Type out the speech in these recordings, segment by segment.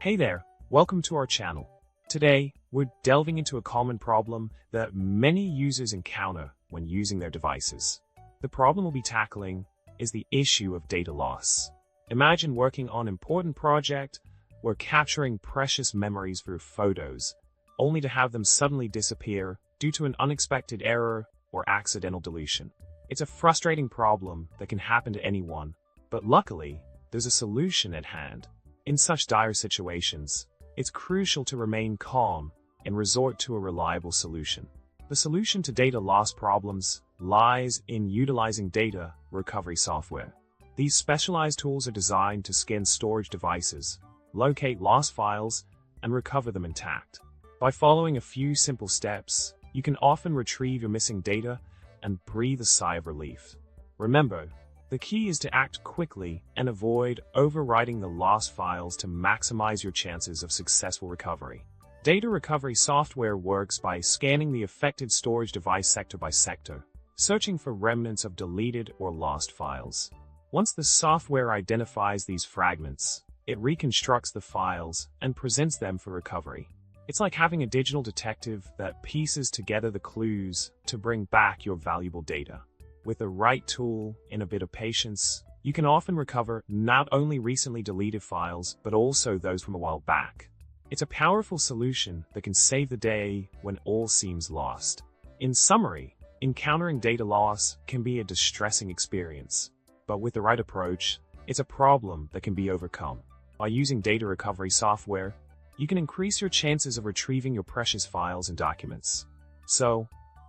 Hey there, welcome to our channel. Today, we're delving into a common problem that many users encounter when using their devices. The problem we'll be tackling is the issue of data loss. Imagine working on an important project where capturing precious memories through photos, only to have them suddenly disappear due to an unexpected error or accidental deletion. It's a frustrating problem that can happen to anyone, but luckily, there's a solution at hand. In such dire situations, it's crucial to remain calm and resort to a reliable solution. The solution to data loss problems lies in utilizing data recovery software. These specialized tools are designed to scan storage devices, locate lost files, and recover them intact. By following a few simple steps, you can often retrieve your missing data and breathe a sigh of relief. Remember, the key is to act quickly and avoid overwriting the lost files to maximize your chances of successful recovery. Data recovery software works by scanning the affected storage device sector by sector, searching for remnants of deleted or lost files. Once the software identifies these fragments, it reconstructs the files and presents them for recovery. It's like having a digital detective that pieces together the clues to bring back your valuable data. With the right tool and a bit of patience, you can often recover not only recently deleted files, but also those from a while back. It's a powerful solution that can save the day when all seems lost. In summary, encountering data loss can be a distressing experience, but with the right approach, it's a problem that can be overcome. By using data recovery software, you can increase your chances of retrieving your precious files and documents. So,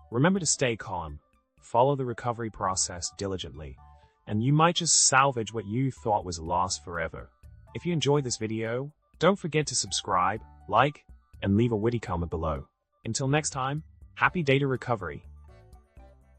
remember to stay calm. Follow the recovery process diligently, and you might just salvage what you thought was lost forever. If you enjoyed this video, don't forget to subscribe, like, and leave a witty comment below. Until next time, happy data recovery!